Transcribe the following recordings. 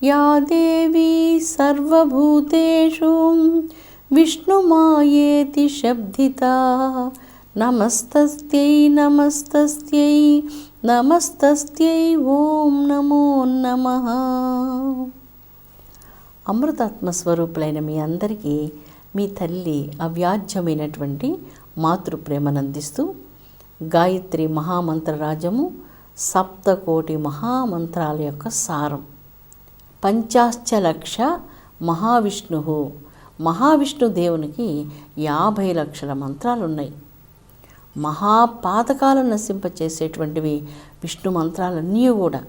या देवी सर्वभूतेषु विष्णुमायेति शब्दिता नमस्तस्यै नमस्तस्यै नमस्तस्यै ఓం నమో నమః. అమృతాత్మ స్వరూపులైన మీ అందరికీ మీ తల్లి అవ్యాజ్యమైనటువంటి మాతృప్రేమనందిస్తూ గాయత్రి మహామంత్రరాజము సప్తకోటి మహామంత్రాల యొక్క సారం. పంచాశ్చలక్ష మహావిష్ణు దేవునికి 50 లక్షల మంత్రాలు ఉన్నాయి. మహాపాతకాలను నశింపచేసేటువంటివి విష్ణు మంత్రాలన్నీ కూడా.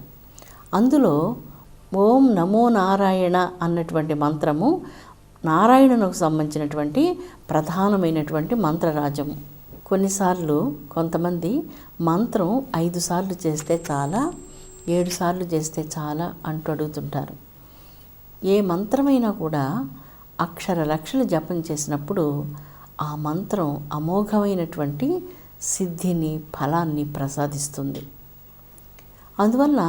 అందులో ఓం నమో నారాయణ అన్నటువంటి మంత్రము నారాయణునికి సంబంధించినటువంటి ప్రధానమైనటువంటి మంత్రరాజము. కొన్నిసార్లు కొంతమంది మంత్రం 5 సార్లు చేస్తే చాలా, 7 సార్లు చేస్తే చాలా అంటూ అడుగుతుంటారు. ఏ మంత్రమైనా కూడా అక్షర లక్షలు జపం చేసినప్పుడు ఆ మంత్రం అమోఘమైనటువంటి సిద్ధిని, ఫలాన్ని ప్రసాదిస్తుంది. అందువల్ల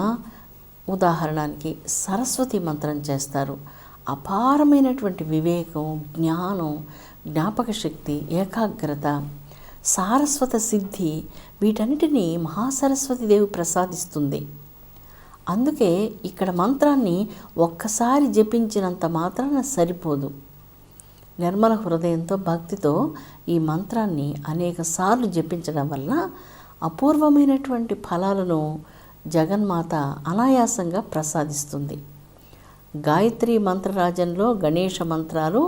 ఉదాహరణకి సరస్వతి మంత్రం చేస్తారు. అపారమైనటువంటి వివేకం, జ్ఞానం, జ్ఞాపక శక్తి, ఏకాగ్రత, సారస్వత సిద్ధి వీటన్నిటినీ మహాసరస్వతి దేవి ప్రసాదిస్తుంది. అందుకే ఇక్కడ మంత్రాన్ని ఒక్కసారి జపించినంత మాత్రాన సరిపోదు. నిర్మల హృదయంతో, భక్తితో ఈ మంత్రాన్ని అనేక సార్లు జపించడం వల్ల అపూర్వమైనటువంటి ఫలాలను జగన్మాత అనాయాసంగా ప్రసాదిస్తుంది. గాయత్రి మంత్రరాజంలో గణేష మంత్రాలు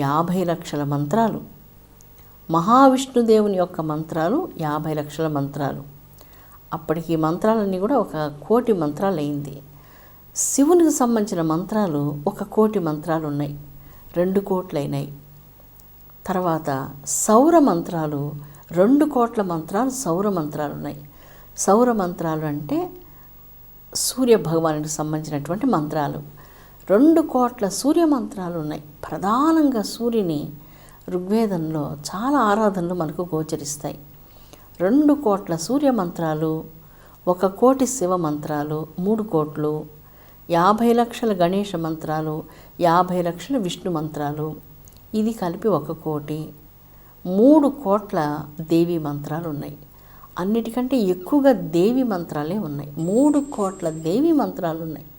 50 లక్షల మంత్రాలు, మహావిష్ణుదేవుని యొక్క మంత్రాలు 50 లక్షల మంత్రాలు. అప్పటికి ఈ మంత్రాలన్నీ కూడా 1,000,000 మంత్రాలు అయింది. శివునికి సంబంధించిన మంత్రాలు 1,000,000 మంత్రాలు ఉన్నాయి, 2,000,000 అయినాయి. తర్వాత సౌర మంత్రాలు 2,000,000 మంత్రాలు సౌర మంత్రాలు ఉన్నాయి. సౌర మంత్రాలు అంటే సూర్య భగవానుడికి సంబంధించినటువంటి మంత్రాలు. 2,000,000 సూర్య మంత్రాలు ఉన్నాయి. ప్రధానంగా సూర్యుని ఋగ్వేదంలో చాలా ఆరాధనలు మనకు గోచరిస్తాయి. 2,000,000 సూర్య మంత్రాలు, 1,000,000 శివ మంత్రాలు, 3,000,000, 50 లక్షల గణేష మంత్రాలు, 50 లక్షల విష్ణు మంత్రాలు, ఇది కలిపి 1,000,000, 3,000,000 దేవీ మంత్రాలు ఉన్నాయి. అన్నిటికంటే ఎక్కువగా దేవి మంత్రాలే ఉన్నాయి. 3,000,000 దేవీ మంత్రాలు ఉన్నాయి.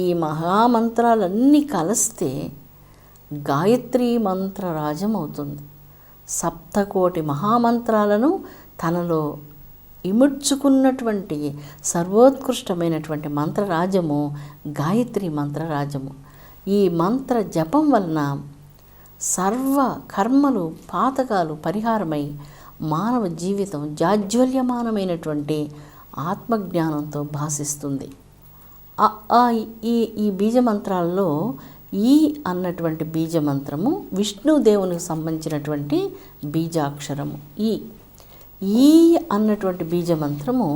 ఈ మహామంత్రాలన్నీ కలిస్తే గాయత్రి మంత్రరాజం అవుతుంది. సప్తకోటి మహామంత్రాలను తనలో ఇముడ్చుకున్నటువంటి సర్వోత్కృష్టమైనటువంటి మంత్రరాజము గాయత్రి మంత్రరాజము. ఈ మంత్ర జపం వలన సర్వ కర్మలు, పాతకాలు పరిహారమై మానవ జీవితం జాజ్వల్యమానమైనటువంటి ఆత్మజ్ఞానంతో భాసిస్తుంది. ఈ బీజమంత్రాల్లో ఈ అన్నటువంటి బీజమంత్రము విష్ణుదేవునికి సంబంధించినటువంటి బీజాక్షరము. ఈ అన్నటువంటి బీజమంత్రము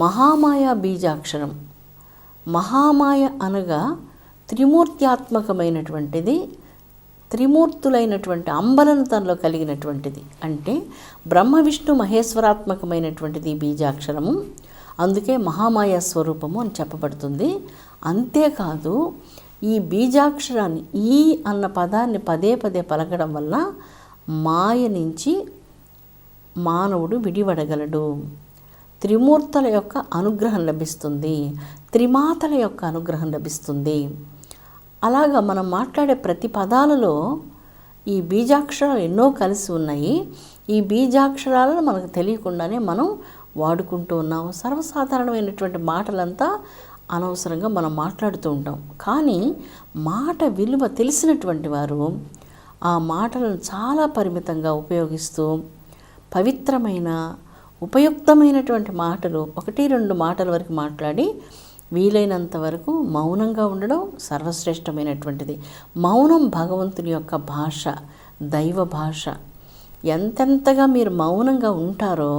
మహామాయ బీజాక్షరం. మహామాయ అనగా త్రిమూర్త్యాత్మకమైనటువంటిది, త్రిమూర్తులైనటువంటి అంబలను తనలో కలిగినటువంటిది. అంటే బ్రహ్మ విష్ణు మహేశ్వరాత్మకమైనటువంటిది బీజాక్షరము. అందుకే మహామాయ స్వరూపము అని చెప్పబడుతుంది. అంతేకాదు ఈ బీజాక్షరాన్ని, ఈ అన్న పదాన్ని పదే పదే పలకడం వల్ల మాయ నుంచి మానవుడు విడివడగలడు. త్రిమూర్తుల యొక్క అనుగ్రహం లభిస్తుంది, త్రిమాతల యొక్క అనుగ్రహం లభిస్తుంది. అలాగా మనం మాట్లాడే ప్రతి పదాలలో ఈ బీజాక్షరాలు ఎన్నో కలిసి ఉన్నాయి. ఈ బీజాక్షరాలను మనకు తెలియకుండానే మనం వాడుకుంటూ ఉన్నాం. సర్వసాధారణమైనటువంటి మాటలంతా అనవసరంగా మనం మాట్లాడుతూ ఉంటాం. కానీ మాట విలువ తెలిసినటువంటి వారు ఆ మాటలను చాలా పరిమితంగా ఉపయోగిస్తూ పవిత్రమైన, ఉపయుక్తమైనటువంటి మాటలు 1-2 మాటల వరకు మాట్లాడి వీలైనంత వరకు మౌనంగా ఉండడం సర్వశ్రేష్టమైనటువంటిది. మౌనం భగవంతుని యొక్క భాష, దైవ భాష. ఎంతెంతగా మీరు మౌనంగా ఉంటారో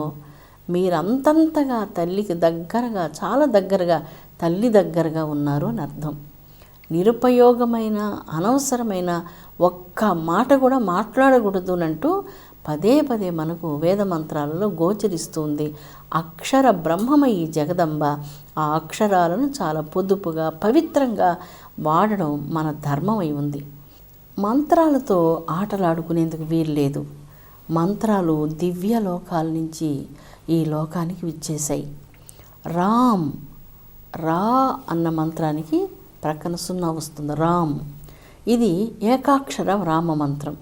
మీరంతంతగా తల్లికి దగ్గరగా, చాలా దగ్గరగా, తల్లి దగ్గరగా ఉన్నారు అని అర్థం. నిరుపయోగమైన, అనవసరమైన ఒక్క మాట కూడా మాట్లాడకూడదు అంటూ పదే పదే మనకు వేద మంత్రాలలో గోచరిస్తుంది. అక్షర బ్రహ్మమయి జగదంబ ఆ అక్షరాలను చాలా పొదుపుగా పవిత్రంగా వాడడం మన ధర్మమై ఉంది. మంత్రాలతో ఆటలాడుకునేందుకు వీల్లేదు. మంత్రాలు దివ్య లోకాల నుంచి ఈ లోకానికి విచ్చేశాయి. రామ్, రా అన్న మంత్రానికి ప్రక్కన 0 వస్తుంది. రామ్, ఇది ఏకాక్షర రామ మంత్రం.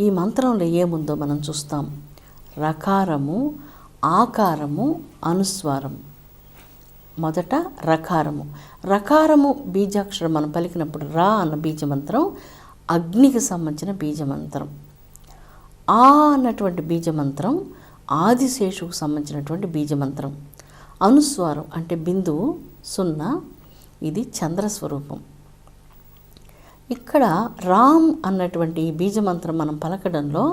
ఈ మంత్రంలో ఏముందో మనం చూస్తాం. రకారము, ఆకారము, అనుస్వారం. మొదట రకారము. రకారము బీజాక్షరం మనం పలికినప్పుడు రా అన్న బీజమంత్రం అగ్నికి సంబంధించిన బీజమంత్రం. ఆ అన్నటువంటి బీజమంత్రం ఆదిశేషుకు సంబంధించినటువంటి బీజమంత్రం. అనుస్వారం అంటే బిందువు 0, ఇది చంద్రస్వరూపం. ఇక్కడ రామ్ అన్నటువంటి బీజమంత్రం మనం పలకడంలో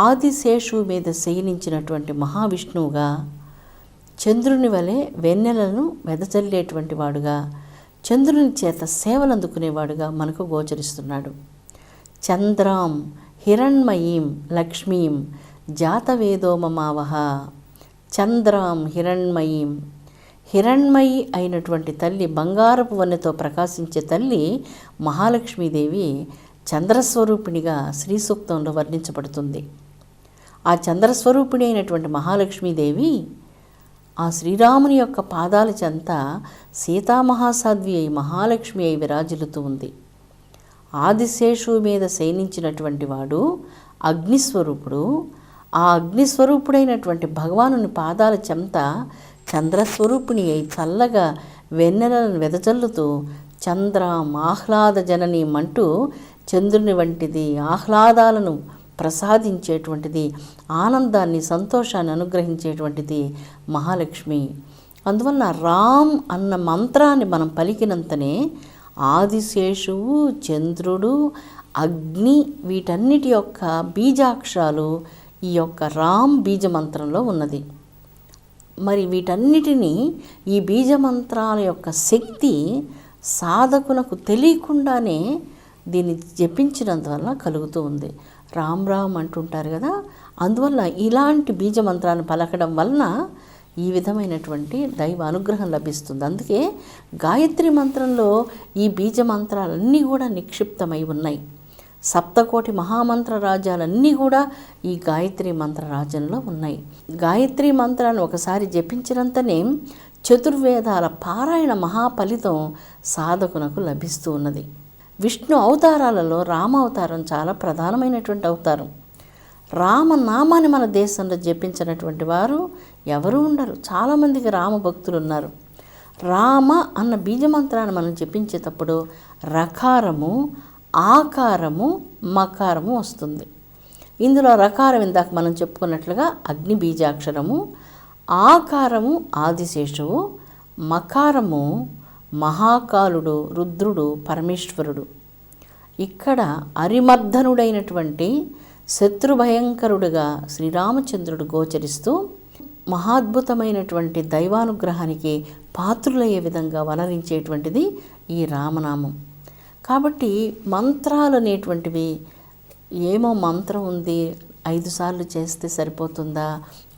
ఆదిశేషు మీద శయనించినటువంటి మహావిష్ణువుగా, చంద్రుని వలె వెన్నెలను వెదజల్లేటువంటి వాడుగా, చంద్రుని చేత సేవలు అందుకునేవాడుగా మనకు గోచరిస్తున్నాడు. చంద్రాం హిరణ్మయీం లక్ష్మీం జాతవేదో మమావహ. చంద్రాం హిరణ్మయీం, హిరణ్మయి అయినటువంటి తల్లి, బంగారపు వన్నెతో ప్రకాశించే తల్లి మహాలక్ష్మీదేవి చంద్రస్వరూపిణిగా శ్రీ సూక్తంలో వర్ణించబడుతుంది. ఆ చంద్రస్వరూపిణి అయినటువంటి మహాలక్ష్మీదేవి ఆ శ్రీరాముని యొక్క పాదాల చెంత సీతామహాసాధ్వి అయి మహాలక్ష్మి అయి విరాజిల్లుతూ ఉంది. ఆదిశేషు మీద శయనించినటువంటి వాడు అగ్నిస్వరూపుడు. ఆ అగ్నిస్వరూపుడైనటువంటి భగవానుని పాదాల చెంత చంద్రస్వరూపిణి అయి చల్లగా వెన్నెలను వెదజల్లుతూ చంద్రం ఆహ్లాద జననీమంటూ చంద్రుని వంటిది, ఆహ్లాదాలను ప్రసాదించేటువంటిది, ఆనందాన్ని సంతోషాన్ని అనుగ్రహించేటువంటిది మహాలక్ష్మి. అందువలన రామ్ అన్న మంత్రాన్ని మనం పలికినంతనే ఆదిశేషువు, చంద్రుడు, అగ్ని వీటన్నిటి యొక్క బీజాక్షరాలు ఈ యొక్క రామ్ బీజమంత్రంలో ఉన్నది. మరి వీటన్నిటినీ ఈ బీజమంత్రాల యొక్క శక్తి సాధకునకు తెలియకుండానే దీన్ని జపించినందువల్ల కలుగుతూ ఉంది. రామ్ రామ్ అంటుంటారు కదా, అందువల్ల ఇలాంటి బీజమంత్రాన్ని పలకడం వలన ఈ విధమైనటువంటి దైవ అనుగ్రహం లభిస్తుంది. అందుకే గాయత్రి మంత్రంలో ఈ బీజమంత్రాలన్నీ కూడా నిక్షిప్తమై ఉన్నాయి. సప్తకోటి మహామంత్ర రాజ్యాలన్నీ కూడా ఈ గాయత్రి మంత్ర రాజ్యంలో ఉన్నాయి. గాయత్రి మంత్రాన్ని ఒకసారి జపించినంతనే చతుర్వేదాల పారాయణ మహాఫలితం సాధకునకు లభిస్తూ ఉన్నది. విష్ణు అవతారాలలో రామావతారం చాలా ప్రధానమైనటువంటి అవతారం. రామనామాన్ని మన దేశంలో జపించినటువంటి వారు ఎవరు ఉండరు. చాలామందికి రామ భక్తులు ఉన్నారు. రామ అన్న బీజమంత్రాన్ని మనం జపించేటప్పుడు రకారము, ఆకారము, మకారము వస్తుంది. ఇందులో రకారం ఇందాక మనం చెప్పుకున్నట్లుగా అగ్ని బీజాక్షరము, ఆకారము ఆదిశేషువు, మకారము మహాకాలుడు, రుద్రుడు, పరమేశ్వరుడు. ఇక్కడ అరిమర్ధనుడైనటువంటి శత్రుభయంకరుడుగా శ్రీరామచంద్రుడు గోచరిస్తూ మహాద్భుతమైనటువంటి దైవానుగ్రహానికి పాత్రులయ్యే విధంగా వనరించేటువంటిది ఈ రామనామం. కాబట్టి మంత్రాలు అనేటువంటివి ఏమో మంత్రం ఉంది 5 సార్లు చేస్తే సరిపోతుందా,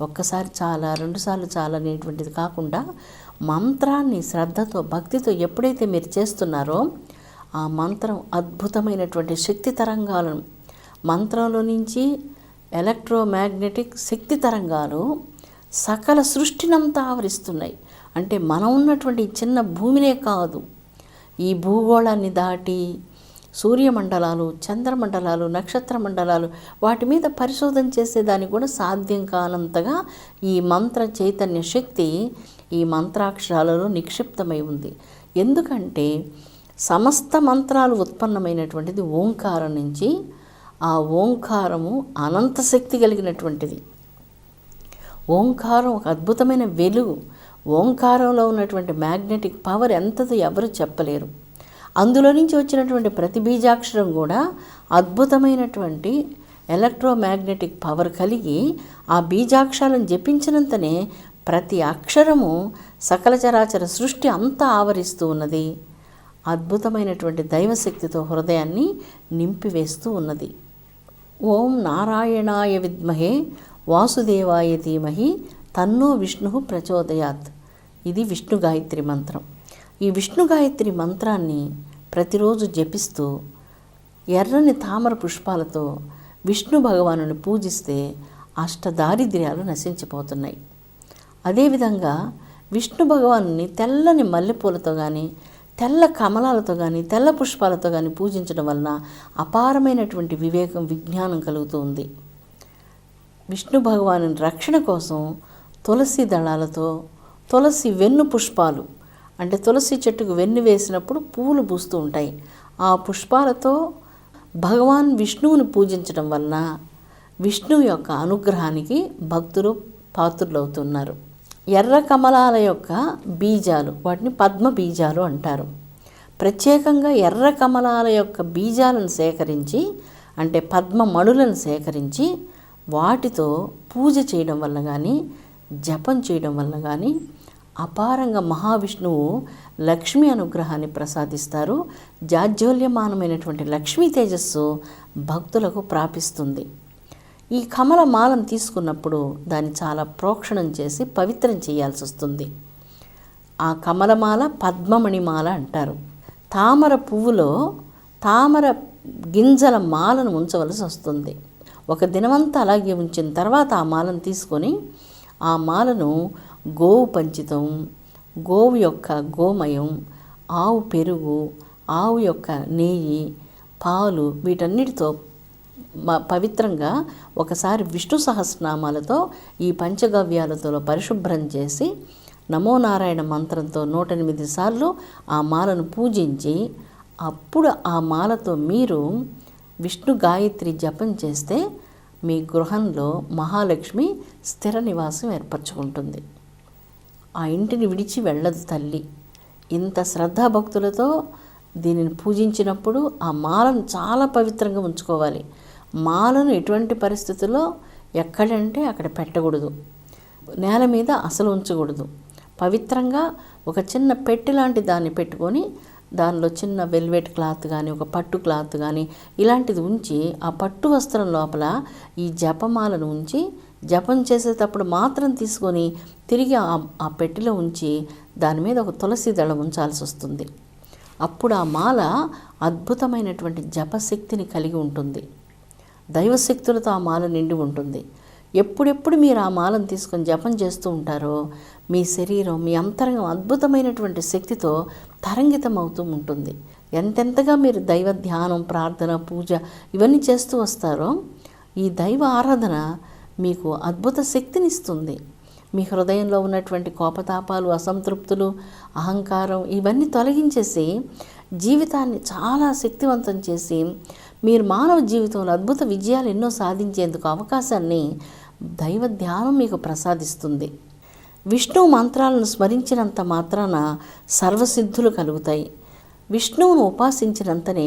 ఒక్కసారి చాలా, 2 సార్లు చాలా అనేటువంటిది కాకుండా మంత్రాన్ని శ్రద్ధతో భక్తితో ఎప్పుడైతే మీరు చేస్తున్నారో ఆ మంత్రం అద్భుతమైనటువంటి శక్తి తరంగాలను, మంత్రంలో నుంచి ఎలక్ట్రోమాగ్నెటిక్ శక్తి తరంగాలు సకల సృష్టినంతా ఆవరిస్తున్నాయి. అంటే మనం ఉన్నటువంటి చిన్న భూమినే కాదు, ఈ భూగోళాన్ని దాటి సూర్యమండలాలు, చంద్రమండలాలు, నక్షత్ర మండలాలు వాటి మీద పరిశోధన చేసేదానికి కూడా సాధ్యం కానంతగా ఈ మంత్ర చైతన్య శక్తి ఈ మంత్రాక్షరాలలో నిక్షిప్తమై ఉంది. ఎందుకంటే సమస్త మంత్రాలు ఉత్పన్నమైనటువంటిది ఓంకారం నుంచి. ఆ ఓంకారము అనంత శక్తి కలిగినటువంటిది. ఓంకారం ఒక అద్భుతమైన వెలుగు. ఓంకారంలో ఉన్నటువంటి మ్యాగ్నెటిక్ పవర్ ఎంతదో ఎవరు చెప్పలేరు. అందులో నుంచి వచ్చినటువంటి ప్రతి బీజాక్షరం కూడా అద్భుతమైనటువంటి ఎలక్ట్రోమాగ్నెటిక్ పవర్ కలిగి ఆ బీజాక్షరాలను జపించినంతనే ప్రతి అక్షరము సకల చరాచర సృష్టి అంతా ఆవరిస్తూ ఉన్నది. అద్భుతమైనటువంటి దైవశక్తితో హృదయాన్ని నింపివేస్తూ ఉన్నది. ఓం నారాయణాయ విద్మహే వాసుదేవాయ ధీమహి తన్నో విష్ణు ప్రచోదయాత్. ఇది విష్ణు గాయత్రి మంత్రం. ఈ విష్ణు గాయత్రి మంత్రాన్ని ప్రతిరోజు జపిస్తూ ఎర్రని తామర పుష్పాలతో విష్ణు భగవానుని పూజిస్తే అష్టదారిద్ర్యాలు నశించిపోతున్నాయి. అదేవిధంగా విష్ణు భగవానుని తెల్లని మల్లెపూలతో కానీ, తెల్ల కమలాలతో కానీ, తెల్ల పుష్పాలతో కానీ పూజించడం వలన అపారమైనటువంటి వివేకం, విజ్ఞానం కలుగుతూ ఉంది. విష్ణు భగవాను రక్షణ కోసం తులసి దళాలతో, తులసి వెన్ను పుష్పాలు, అంటే తులసి చెట్టుకు వెన్ను వేసినప్పుడు పువ్వులు పూస్తూ ఉంటాయి, ఆ పుష్పాలతో భగవాన్ విష్ణువుని పూజించడం వలన విష్ణువు యొక్క అనుగ్రహానికి భక్తులు పాత్రులవుతున్నారు. ఎర్ర కమలాల యొక్క బీజాలు, వాటిని పద్మ బీజాలు అంటారు. ప్రత్యేకంగా ఎర్ర కమలాల యొక్క బీజాలను సేకరించి, అంటే పద్మ మణులను సేకరించి వాటితో పూజ చేయడం వల్ల కానీ, జపం చేయడం వల్ల కానీ అపారంగా మహావిష్ణువు లక్ష్మీ అనుగ్రహాన్ని ప్రసాదిస్తారు. జాజ్వల్యమానమైనటువంటి లక్ష్మీ తేజస్సు భక్తులకు ప్రాపిస్తుంది. ఈ కమల మాలను తీసుకున్నప్పుడు దాన్ని చాలా ప్రోక్షణం చేసి పవిత్రం చేయాల్సి వస్తుంది. ఆ కమలమాల పద్మమణిమాల అంటారు. తామర పువ్వులో తామర గింజల మాలను ఉంచవలసి వస్తుంది. ఒక దినమంతా అలాగే ఉంచిన తర్వాత ఆ మాలను తీసుకొని ఆ మాలను గోవు పంచితం, గోవు యొక్క గోమయం, ఆవు పెరుగు, ఆవు యొక్క నెయ్యి, పాలు, వీటన్నిటితో పవిత్రంగా ఒకసారి విష్ణు సహస్రనామాలతో ఈ పంచగవ్యాలతో పరిశుభ్రం చేసి నమో నారాయణ మంత్రంతో 108 సార్లు ఆ మాలను పూజించి అప్పుడు ఆ మాలతో మీరు విష్ణు గాయత్రి జపం చేస్తే మీ గృహంలో మహాలక్ష్మి స్థిర నివాసం ఏర్పరచుకుంటుంది. ఆ ఇంటిని విడిచి వెళ్ళదు తల్లి. ఇంత శ్రద్ధాభక్తులతో దీనిని పూజించినప్పుడు ఆ మాలను చాలా పవిత్రంగా ఉంచుకోవాలి. మాలను ఎటువంటి పరిస్థితుల్లో ఎక్కడంటే అక్కడ పెట్టకూడదు, నేల మీద అసలు ఉంచకూడదు. పవిత్రంగా ఒక చిన్న పెట్టె లాంటి దాన్ని పెట్టుకొని దానిలో చిన్న వెల్వెట్ క్లాత్ కానీ, ఒక పట్టు క్లాత్ కానీ ఇలాంటిది ఉంచి ఆ పట్టు వస్త్రం లోపల ఈ జపమాలను ఉంచి జపం చేసేటప్పుడు మాత్రం తీసుకొని తిరిగి ఆ పెట్టెలో ఉంచి దాని మీద ఒక తులసి దళం ఉంచాల్సి వస్తుంది. అప్పుడు ఆ మాల అద్భుతమైనటువంటి జపశక్తిని కలిగి ఉంటుంది. దైవశక్తులతో ఆ మాల నిండి ఉంటుంది. ఎప్పుడెప్పుడు మీరు ఆ మాలను తీసుకొని జపం చేస్తూ ఉంటారో మీ శరీరం, మీ అంతరంగం అద్భుతమైనటువంటి శక్తితో తరంగితం అవుతూ ఉంటుంది. ఎంతెంతగా మీరు దైవ ధ్యానం, ప్రార్థన, పూజ ఇవన్నీ చేస్తూ వస్తారో ఈ దైవ ఆరాధన మీకు అద్భుత శక్తిని ఇస్తుంది. మీ హృదయంలో ఉన్నటువంటి కోపతాపాలు, అసంతృప్తులు, అహంకారం ఇవన్నీ తొలగించేసి జీవితాన్ని చాలా శక్తివంతం చేసి మీరు మానవ జీవితంలో అద్భుత విజయాలు ఎన్నో సాధించేందుకు అవకాశాన్ని దైవ ధ్యానం మీకు ప్రసాదిస్తుంది. విష్ణు మంత్రాలను స్మరించినంత మాత్రాన సర్వసిద్ధులు కలుగుతాయి. విష్ణువును ఉపాసించినంతనే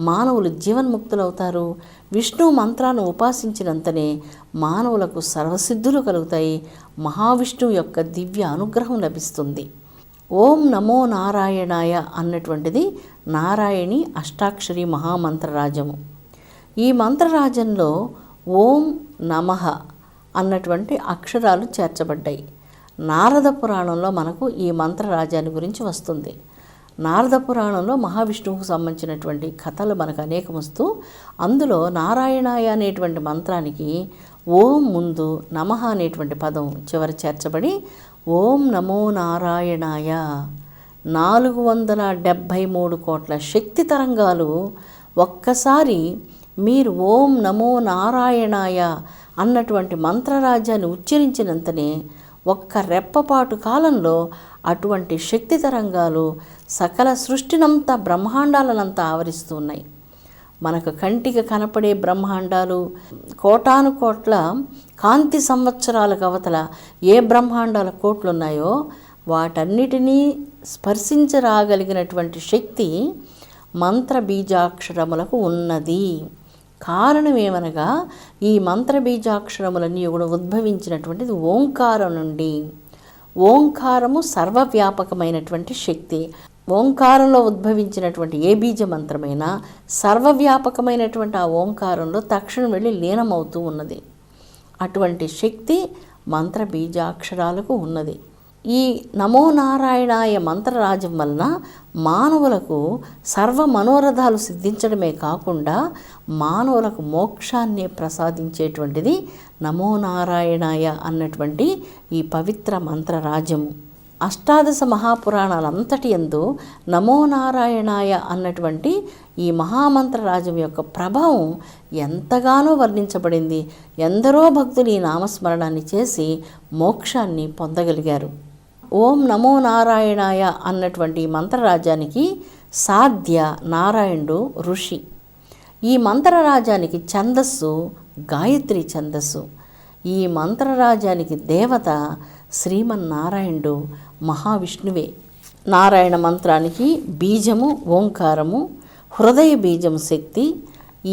మానవులు జీవన్ముక్తులవుతారు. విష్ణు మంత్రాలను ఉపాసించినంతనే మానవులకు సర్వసిద్ధులు కలుగుతాయి. మహావిష్ణువు యొక్క దివ్య అనుగ్రహం లభిస్తుంది. ఓం నమో నారాయణాయ అన్నటువంటిది నారాయణి అష్టాక్షరి మహామంత్రరాజము. ఈ మంత్రరాజంలో ఓం నమః అన్నటువంటి అక్షరాలు చేర్చబడ్డాయి. నారద పురాణంలో మనకు ఈ మంత్రరాజాన్ని గురించి వస్తుంది. నారద పురాణంలో మహావిష్ణువుకు సంబంధించినటువంటి కథలు మనకు అనేకం వస్తూ అందులో నారాయణాయ అనేటువంటి మంత్రానికి ఓం ముందు నమః అనేటువంటి పదం చివరి చేర్చబడి ఓం నమో నారాయణాయ 473 కోట్ల శక్తి తరంగాలు ఒక్కసారి మీరు ఓం నమో నారాయణాయ అన్నటువంటి మంత్రరాజ్యాన్ని ఉచ్చరించినంతనే ఒక్క రెప్పపాటు కాలంలో అటువంటి శక్తి తరంగాలు సకల సృష్టినంతా, బ్రహ్మాండాలనంతా ఆవరిస్తున్నాయి. మనకు కంటికి కనపడే బ్రహ్మాండాలు, కోటాను కోట్ల కాంతి సంవత్సరాలకు అవతల ఏ బ్రహ్మాండాల కోట్లు ఉన్నాయో వాటన్నిటినీ స్పర్శించరాగలిగినటువంటి శక్తి మంత్ర బీజాక్షరములకు ఉన్నది. కారణం ఏమనగా ఈ మంత్ర బీజాక్షరములన్నీ కూడా ఉద్భవించినటువంటిది ఓంకారం నుండి. ఓంకారము సర్వవ్యాపకమైనటువంటి శక్తి. ఓంకారంలో ఉద్భవించినటువంటి ఏ బీజ మంత్రమైనా సర్వవ్యాపకమైనటువంటి ఆ ఓంకారంలో తక్షణం వెళ్ళి లీనమవుతూ ఉన్నది. అటువంటి శక్తి మంత్ర బీజాక్షరాలకు ఉన్నది. ఈ నమో నారాయణాయ మంత్రరాజం వలన మానవులకు సర్వ మనోరథాలు సిద్ధించడమే కాకుండా మానవులకు మోక్షాన్ని ప్రసాదించేటువంటిది నమో నారాయణాయ అన్నటువంటి ఈ పవిత్ర మంత్రరాజము. అష్టాదశ మహాపురాణాలంతటి యందు నమో నారాయణాయ అన్నటువంటి ఈ మహామంత్రరాజం యొక్క ప్రభావం ఎంతగానో వర్ణించబడింది. ఎందరో భక్తులు ఈ నామస్మరణాన్ని చేసి మోక్షాన్ని పొందగలిగారు. ఓం నమో నారాయణాయ అన్నటువంటి మంత్రరాజానికి సాధ్య నారాయణుడు ఋషి. ఈ మంత్రరాజానికి ఛందస్సు గాయత్రి ఛందస్సు. ఈ మంత్రరాజానికి దేవత శ్రీమన్నారాయణుడు మహావిష్ణువే. నారాయణ మంత్రానికి బీజము ఓంకారము, హృదయ బీజం శక్తి.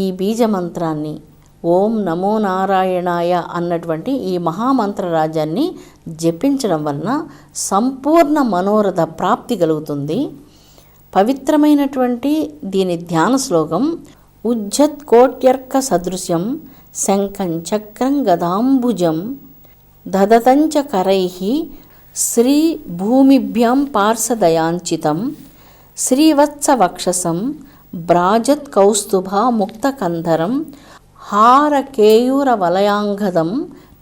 ఈ బీజమంత్రాన్ని ఓం నమో నారాయణాయ అన్నటువంటి ఈ మహామంత్రరాజాన్ని జపించడం వలన సంపూర్ణ మనోరథ ప్రాప్తి కలుగుతుంది. పవిత్రమైనటువంటి దీని ధ్యాన శ్లోకం ఉజ్జత్ కోట్యర్క సదృశ్యం శంఖం చక్రం గదాంబుజం దదతంచ కరైః శ్రీ భూమిభ్యాం పార్శ్వదయాంచితం శ్రీవత్స వక్షసం బ్రాజత్ కౌస్తుభ ముక్తకంధరం హార కేయూర వలయాంగదం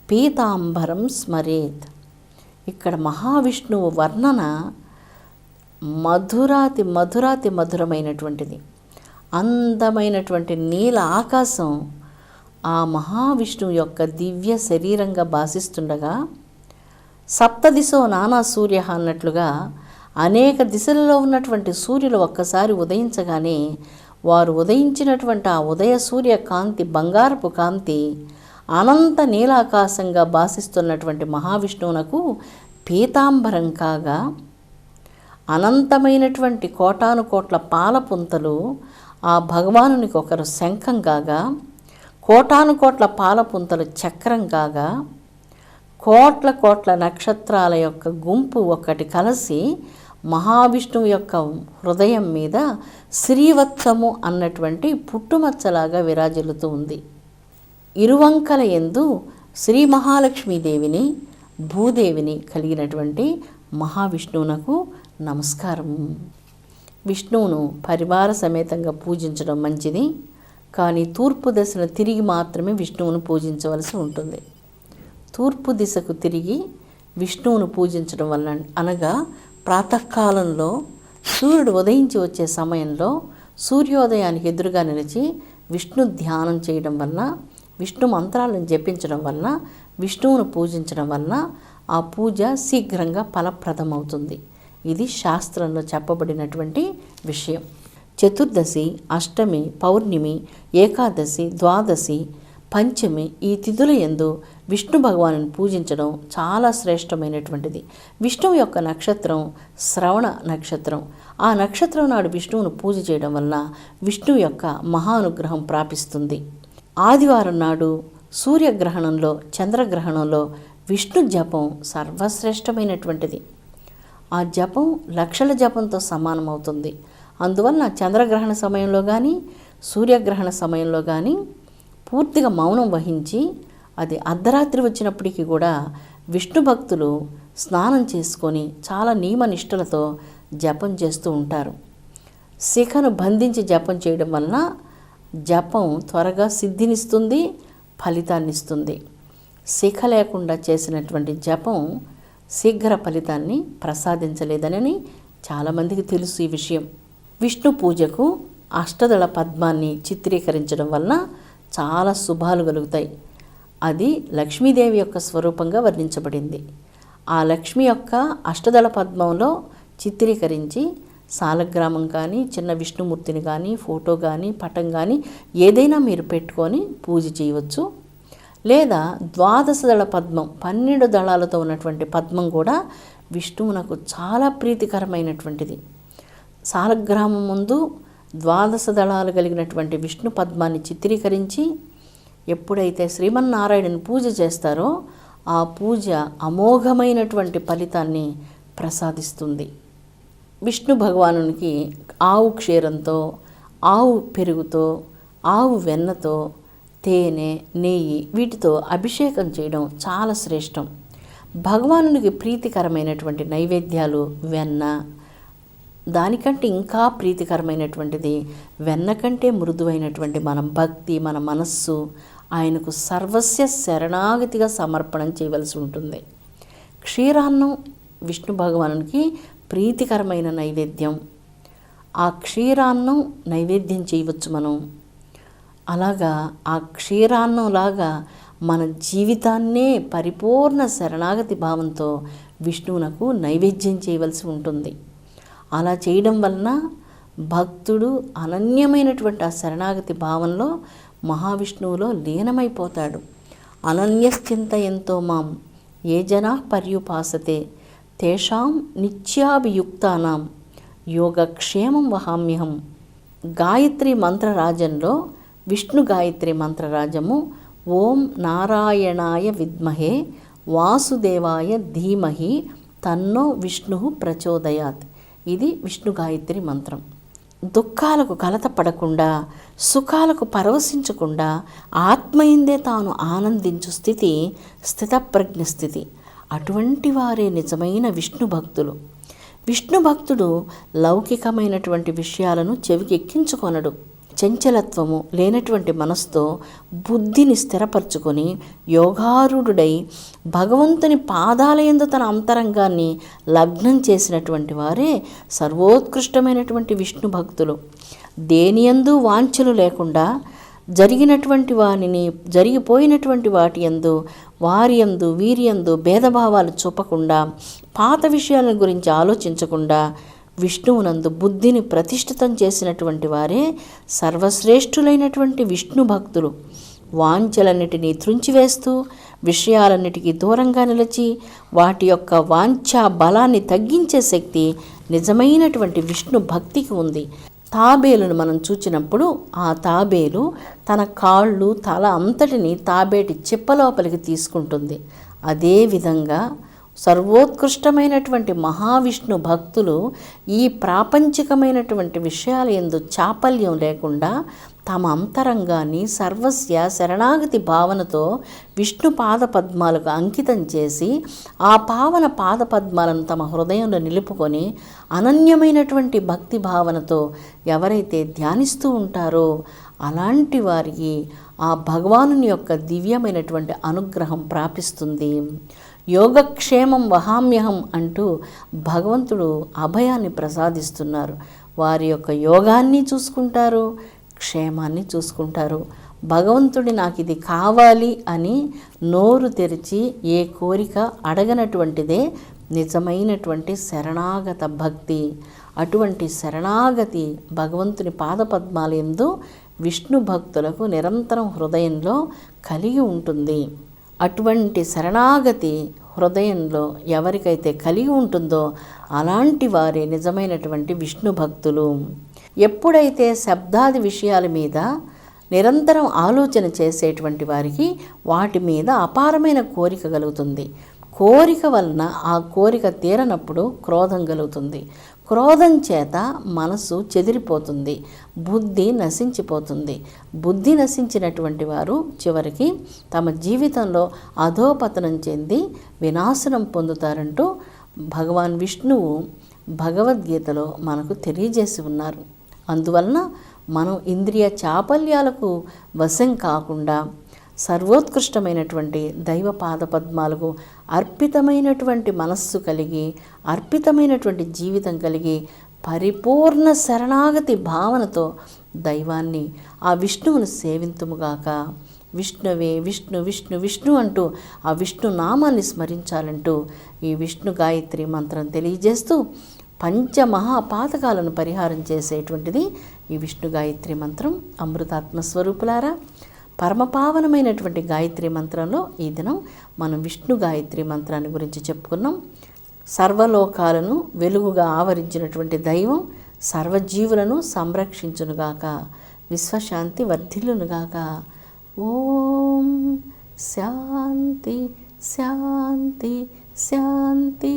పీతాంబరం స్మరేత్. ఇక్కడ మహావిష్ణువు వర్ణన మధురాతి మధురమైనటువంటిది. అందమైనటువంటి నీల ఆకాశం ఆ మహావిష్ణువు యొక్క దివ్య శరీరంగా భాసిస్తుండగా, సప్తదిశో నానా సూర్య అన్నట్లుగా అనేక దిశలలో ఉన్నటువంటి సూర్యులు ఒక్కసారి ఉదయించగానే వారు ఉదయించినటువంటి ఆ ఉదయ సూర్య కాంతి బంగారపు కాంతి అనంత నీలాకాశంగా భాసిస్తున్నటువంటి మహావిష్ణువునకు పీతాంబరం కాగా, అనంతమైనటువంటి కోటాను కోట్ల పాలపుంతలు ఆ భగవానునికి ఒకరు శంఖం కాగా, కోటాను కోట్ల పాలపుంతలు చక్రం కాగా, కోట్ల కోట్ల నక్షత్రాల యొక్క గుంపు ఒకటి కలిసి మహావిష్ణువు యొక్క హృదయం మీద శ్రీవత్సము అన్నటువంటి పుట్టుమచ్చలాగా విరాజిల్లుతూ ఉంది. ఇరువంకల యందు శ్రీ మహాలక్ష్మీదేవిని భూదేవిని కలిగినటువంటి మహావిష్ణువునకు నమస్కారము. విష్ణువును పరివార సమేతంగా పూజించడం మంచిది. కానీ తూర్పు దిశను తిరిగి మాత్రమే విష్ణువును పూజించవలసి ఉంటుంది. తూర్పు దిశకు తిరిగి విష్ణువును పూజించడం వల్ల, అనగా ప్రాతకాలంలో సూర్యుడు ఉదయించి వచ్చే సమయంలో సూర్యోదయానికి ఎదురుగా నిలిచి విష్ణు ధ్యానం చేయడం వల్ల, విష్ణు మంత్రాలను జపించడం వల్ల, విష్ణువును పూజించడం వల్ల ఆ పూజ శీఘ్రంగా ఫలప్రదమవుతుంది. ఇది శాస్త్రంలో చెప్పబడినటువంటి విషయం. చతుర్దశి, అష్టమి, పౌర్ణమి, ఏకాదశి, ద్వాదశి, పంచమి ఈ తిథుల యందు విష్ణు భగవాను పూజించడం చాలా శ్రేష్టమైనటువంటిది. విష్ణువు యొక్క నక్షత్రం శ్రవణ నక్షత్రం. ఆ నక్షత్రం నాడు విష్ణువును పూజ చేయడం వల్ల విష్ణువు యొక్క మహానుగ్రహం ప్రాపిస్తుంది. ఆదివారం నాడు సూర్యగ్రహణంలో, చంద్రగ్రహణంలో విష్ణు జపం సర్వశ్రేష్టమైనటువంటిది. ఆ జపం లక్షల జపంతో సమానమవుతుంది. అందువలన చంద్రగ్రహణ సమయంలో కానీ సూర్యగ్రహణ సమయంలో కానీ పూర్తిగా మౌనం వహించి, అది అర్ధరాత్రి వచ్చినప్పటికీ కూడా విష్ణు భక్తులు స్నానం చేసుకొని చాలా నియమనిష్టలతో జపం చేస్తూ ఉంటారు. శిఖను బంధించి జపం చేయడం వలన జపం త్వరగా సిద్ధినిస్తుంది, ఫలితాన్నిస్తుంది. శిఖ లేకుండా చేసినటువంటి జపం శీఘ్ర ఫలితాన్ని ప్రసాదించలేదని చాలామందికి తెలుసు ఈ విషయం. విష్ణు పూజకు అష్టదళ పద్మాన్ని చిత్రీకరించడం వలన చాలా శుభాలు కలుగుతాయి. అది లక్ష్మీదేవి యొక్క స్వరూపంగా వర్ణించబడింది. ఆ లక్ష్మి యొక్క అష్టదళ పద్మంలో చిత్రీకరించి సాలగ్రామం కానీ, చిన్న విష్ణుమూర్తిని కానీ, ఫోటో కానీ, పటం కానీ ఏదైనా మీరు పెట్టుకొని పూజ చేయవచ్చు. లేదా ద్వాదశ దళ పద్మం, 12 దళాలతో ఉన్నటువంటి పద్మం కూడా విష్ణువునకు చాలా ప్రీతికరమైనటువంటిది. సాలగ్రామం ముందు ద్వాదశ దళాలు కలిగినటువంటి విష్ణు పద్మాన్ని చిత్రీకరించి ఎప్పుడైతే శ్రీమన్నారాయణుని పూజ చేస్తారో ఆ పూజ అమోఘమైనటువంటి ఫలితాన్ని ప్రసాదిస్తుంది. విష్ణు భగవానునికి ఆవు క్షీరంతో, ఆవు పెరుగుతో, ఆవు వెన్నతో, తేనె, నెయ్యి వీటితో అభిషేకం చేయడం చాలా శ్రేష్టం. భగవానునికి ప్రీతికరమైనటువంటి నైవేద్యాలు వెన్న, దానికంటే ఇంకా ప్రీతికరమైనటువంటిది వెన్న కంటే మృదువైనటువంటి మన భక్తి, మన మనస్సు ఆయనకు సర్వస్య శరణాగతిగా సమర్పణం చేయవలసి ఉంటుంది. క్షీరాన్నం విష్ణు భగవానునికి ప్రీతికరమైన నైవేద్యం. ఆ క్షీరాన్నం నైవేద్యం చేయవచ్చు మనం. అలాగా ఆ క్షీరాన్నంలాగా మన జీవితాన్నే పరిపూర్ణ శరణాగతి భావంతో విష్ణువునకు నైవేద్యం చేయవలసి ఉంటుంది. అలా చేయడం వలన భక్తుడు అనన్యమైనటువంటి ఆ శరణాగతి భావంలో మహావిష్ణువులో లీనమైపోతాడు. అనన్యశ్చింతయంతో మాం ఏ జనా పర్యుపాసతే తేషాం నిత్యాభియుక్తానాం యోగక్షేమం వహామ్యహం. గాయత్రి మంత్రరాజంలో విష్ణు గాయత్రి మంత్రరాజము ఓం నారాయణాయ విద్మహే వాసుదేవాయ ధీమహి తన్నో విష్ణు ప్రచోదయాత్. ఇది విష్ణు గాయత్రి మంత్రం. దుఃఖాలకు కలత పడకుండా, సుఖాలకు పరవశించకుండా ఆత్మయందే తాను ఆనందించు స్థితి స్థితప్రజ్ఞ స్థితి. అటువంటి వారే నిజమైన విష్ణు భక్తులు. విష్ణు భక్తుడు లౌకికమైనటువంటి విషయాలను చెవికెక్కించుకొనడు. చంచలత్వము లేనటువంటి మనసుతో బుద్ధిని స్థిరపరచుకొని యోగారూఢుడై భగవంతుని పాదాలయందు తన అంతరంగాన్ని లగ్నం చేసినటువంటి వారే సర్వోత్కృష్టమైనటువంటి విష్ణు భక్తులు. దేనియందు వాంఛలు లేకుండా జరిగినటువంటి వానిని, జరిగిపోయినటువంటి వాటి యందు, వారి యందు వీరి యందు భేదభావాలు చూపకుండా, పాత విషయాల గురించి ఆలోచించకుండా విష్ణువునందు బుద్ధిని ప్రతిష్ఠితం చేసినటువంటి వారే సర్వశ్రేష్ఠులైనటువంటి విష్ణు భక్తులు. వాంఛలన్నిటినీ త్రుంచివేస్తూ విషయాలన్నిటికీ దూరంగా నిలిచి వాటి యొక్క వాంఛా బలాన్ని తగ్గించే శక్తి నిజమైనటువంటి విష్ణు భక్తికి ఉంది. తాబేలును మనం చూచినప్పుడు ఆ తాబేలు తన కాళ్ళు, తల అంతటిని తాబేటి చిప్పలోపలికి తీసుకుంటుంది. అదేవిధంగా సర్వోత్కృష్టమైనటువంటి మహావిష్ణు భక్తులు ఈ ప్రాపంచికమైనటువంటి విషయాల యందు చాపల్యం లేకుండా తమ అంతరంగాన్ని సర్వస్య శరణాగతి భావనతో విష్ణు పాదపద్మాలకు అంకితం చేసి ఆ పావన పాదపద్మాలను తమ హృదయంలో నిలుపుకొని అనన్యమైనటువంటి భక్తి భావనతో ఎవరైతే ధ్యానిస్తూ ఉంటారో అలాంటి వారికి ఆ భగవానుని యొక్క దివ్యమైనటువంటి అనుగ్రహం ప్రాపిస్తుంది. యోగక్షేమం వహామ్యహం అంటూ భగవంతుడు అభయాన్ని ప్రసాదిస్తున్నారు. వారి యొక్క యోగాన్ని చూసుకుంటారు, క్షేమాన్ని చూసుకుంటారు. భగవంతుడి నాకు ఇది కావాలి అని నోరు తెరిచి ఏ కోరిక అడగనటువంటిదే నిజమైనటువంటి శరణాగత భక్తి. అటువంటి శరణాగతి భగవంతుని పాదపద్మాల యందు విష్ణు భక్తులకు నిరంతరం హృదయంలో కలిగి ఉంటుంది. అటువంటి శరణాగతి హృదయంలో ఎవరికైతే కలిగి ఉంటుందో అలాంటి వారే నిజమైనటువంటి విష్ణు భక్తులు. ఎప్పుడైతే శబ్దాది విషయాల మీద నిరంతరం ఆలోచన చేసేటువంటి వారికి వాటి మీద అపారమైన కోరిక కలుగుతుంది. కోరిక వలన ఆ కోరిక తీరనప్పుడు క్రోధం కలుగుతుంది. క్రోధం చేత మనసు చెదిరిపోతుంది, బుద్ధి నశించిపోతుంది. బుద్ధి నశించినటువంటి వారు చివరికి తమ జీవితంలో అధోపతనం చెంది వినాశనం పొందుతారంటూ భగవాన్ విష్ణువు భగవద్గీతలో మనకు తెలియజేసి ఉన్నారు. అందువలన మనం ఇంద్రియ చాపల్యాలకు వశం కాకుండా సర్వోత్కృష్టమైనటువంటి దైవ పాదపద్మాలకు అర్పితమైనటువంటి మనస్సు కలిగి, అర్పితమైనటువంటి జీవితం కలిగి, పరిపూర్ణ శరణాగతి భావనతో దైవాన్ని, ఆ విష్ణువును సేవింతుముగాక. విష్ణువే విష్ణు విష్ణు విష్ణు అంటూ ఆ విష్ణు నామాన్ని స్మరించాలంటూ ఈ విష్ణు గాయత్రి మంత్రం తెలియజేస్తూ పంచమహాపాతకాలను పరిహారం చేసేటువంటిది ఈ విష్ణు గాయత్రి మంత్రం. అమృతాత్మ స్వరూపులారా, పరమపావనమైనటువంటి గాయత్రి మంత్రంలో ఈ దినం మనం విష్ణు గాయత్రి మంత్రాన్ని గురించి చెప్పుకున్నాం. సర్వలోకాలను వెలుగుగా ఆవరించినటువంటి దైవం సర్వజీవులను సంరక్షించునుగాక, విశ్వశాంతి వర్ధిల్లునుగాక. ఓం శాంతి శాంతి శాంతి.